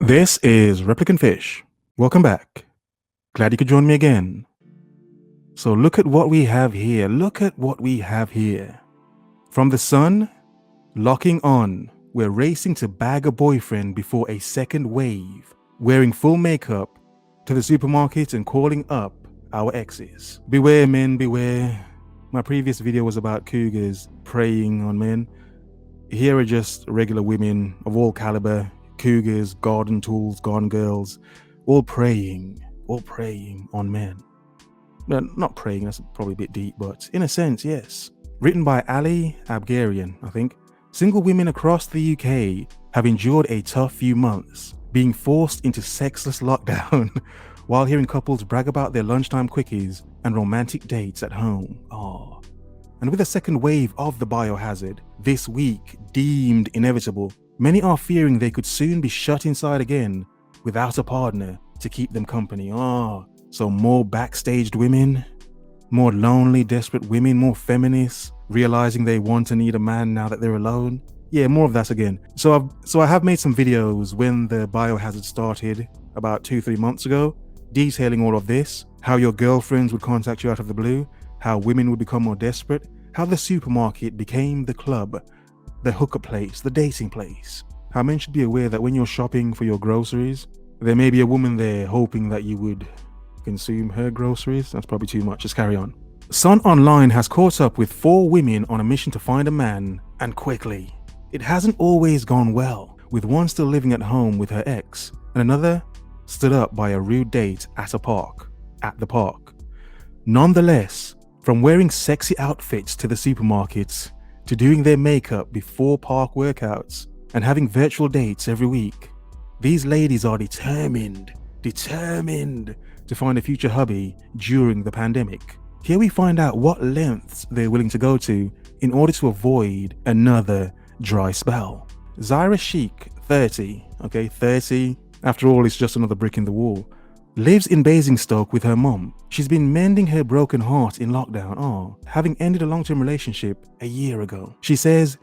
This is Replicant Fish. Welcome back. Glad you could join me again. So look at what we have here. Look at what we have here. From the sun, locking on. We're racing to bag a boyfriend before a second wave. Wearing full makeup to the supermarket and calling up our exes. Beware, men, beware. My previous video was about cougars preying on men. Here are just regular women of all caliber. Cougars, garden tools, gone girls, all preying on men. No, not praying, that's probably a bit deep, but in a sense, yes. Written by Ali Abgarian, I think. Single women across the UK have endured a tough few months, being forced into sexless lockdown while hearing couples brag about their lunchtime quickies and romantic dates at home. And with a second wave of the biohazard, this week deemed inevitable, many are fearing they could soon be shut inside again without a partner to keep them company. So more backstaged women, more lonely, desperate women, more feminists, realizing they want and need a man now that they're alone. Yeah, more of that again. So I have made some videos when the biohazard started about 2-3 months ago, detailing all of this, how your girlfriends would contact you out of the blue, how women would become more desperate, how the supermarket became the club, the hooker place, the dating place. How men should be aware that when you're shopping for your groceries, there may be a woman there hoping that you would consume her groceries. That's probably too much, just carry on. Sun Online has caught up with 4 women on a mission to find a man, and quickly. It hasn't always gone well, with one still living at home with her ex, and another stood up by a rude date at the park. Nonetheless, from wearing sexy outfits to the supermarkets, to doing their makeup before park workouts, and having virtual dates every week, these ladies are determined to find a future hubby during the pandemic. Here we find out what lengths they're willing to go to in order to avoid another dry spell. Zaira Sheikh, 30, after all, it's just another brick in the wall, lives in Basingstoke with her mom. She's been mending her broken heart in lockdown, having ended a long-term relationship a year ago. She says,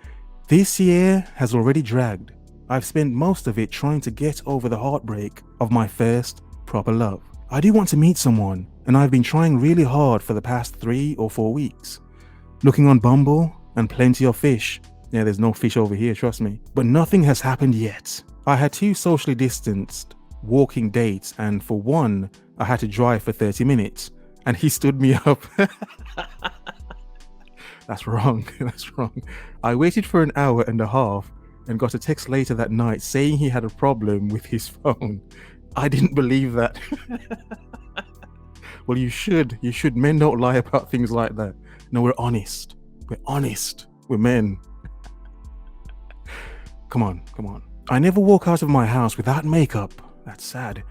"This year has already dragged. I've spent most of it trying to get over the heartbreak of my first proper love. I do want to meet someone, and I've been trying really hard for the past 3 or 4 weeks. Looking on Bumble and plenty of fish. Yeah, there's no fish over here, trust me. But nothing has happened yet. I had 2 socially distanced walking dates, and for one, I had to drive for 30 minutes, and he stood me up." That's wrong. I waited for an hour and a half and got a text later that night saying he had a problem with his phone. I didn't believe that. Well, you should. Men don't lie about things like that. No, we're honest. We're men. Come on. I never walk out of my house without makeup. That's sad.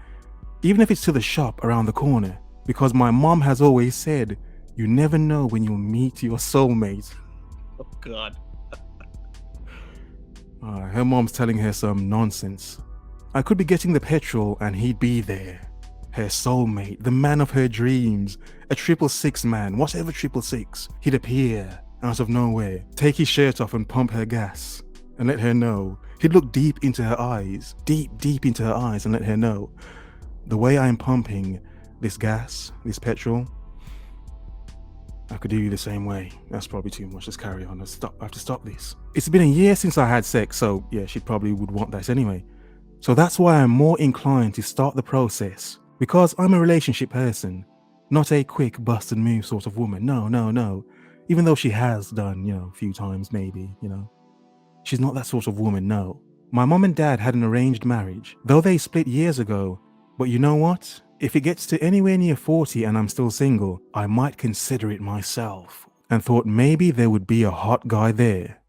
Even if it's to the shop around the corner, because my mom has always said, you never know when you'll meet your soulmate. Oh God. Her mom's telling her some nonsense. I could be getting the petrol and he'd be there. Her soulmate, the man of her dreams, a 666 man, whatever 666. He'd appear out of nowhere, take his shirt off and pump her gas and let her know. He'd look deep into her eyes, deep into her eyes, and let her know, the way I'm pumping this gas, this petrol, I could do you the same way. That's probably too much. Let's carry on. I have to stop this. It's been a year since I had sex, so yeah, she probably would want that anyway. So that's why I'm more inclined to start the process, because I'm a relationship person, not a quick bust and move sort of woman. No. Even though she has done, a few times maybe, She's not that sort of woman, no. My mom and dad had an arranged marriage, though they split years ago. But you know what? If it gets to anywhere near 40 and I'm still single, I might consider it myself. And thought maybe there would be a hot guy there.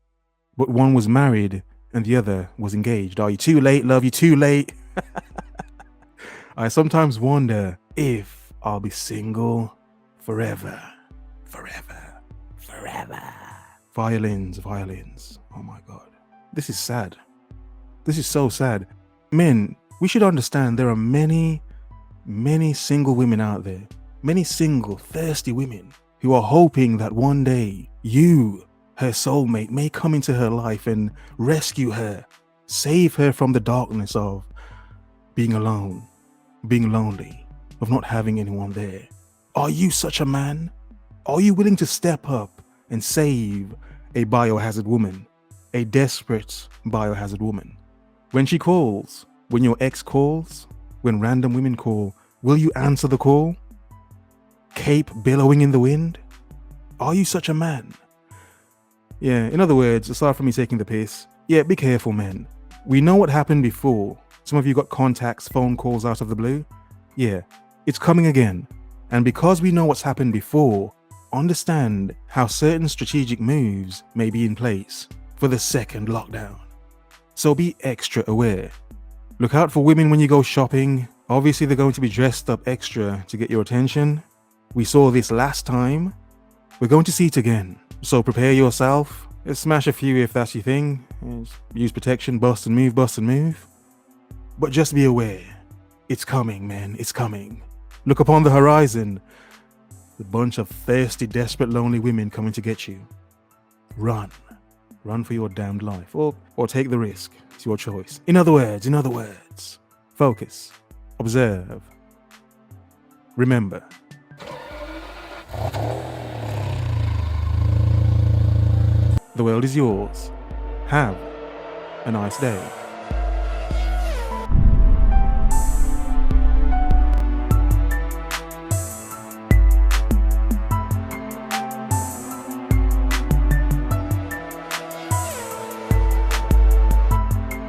But one was married and the other was engaged. Are you too late, love? You too late? I sometimes wonder if I'll be single forever. Violins. Oh my God. This is sad. This is so sad. Men, we should understand there are many single women out there. Many single, thirsty women who are hoping that one day you, her soulmate, may come into her life and rescue her, save her from the darkness of being alone, being lonely, of not having anyone there. Are you such a man? Are you willing to step up and save a biohazard woman, a desperate biohazard woman? When she calls, when your ex calls, when random women call, will you answer the call? Cape billowing in the wind? Are you such a man? Yeah, in other words, aside from me taking the piss, yeah, be careful, men. We know what happened before. Some of you got contacts, phone calls out of the blue. Yeah, it's coming again. And because we know what's happened before, understand how certain strategic moves may be in place for the second lockdown. So be extra aware. Look out for women when you go shopping. Obviously, they're going to be dressed up extra to get your attention. We saw this last time. We're going to see it again. So prepare yourself. Smash a few if that's your thing. Use protection, bust and move, bust and move. But just be aware. It's coming, man. It's coming. Look upon the horizon. A bunch of thirsty, desperate, lonely women coming to get you. Run. Run for your damned life. Or take the risk. It's your choice. In other words, focus. Observe. Remember. The world is yours. Have a nice day.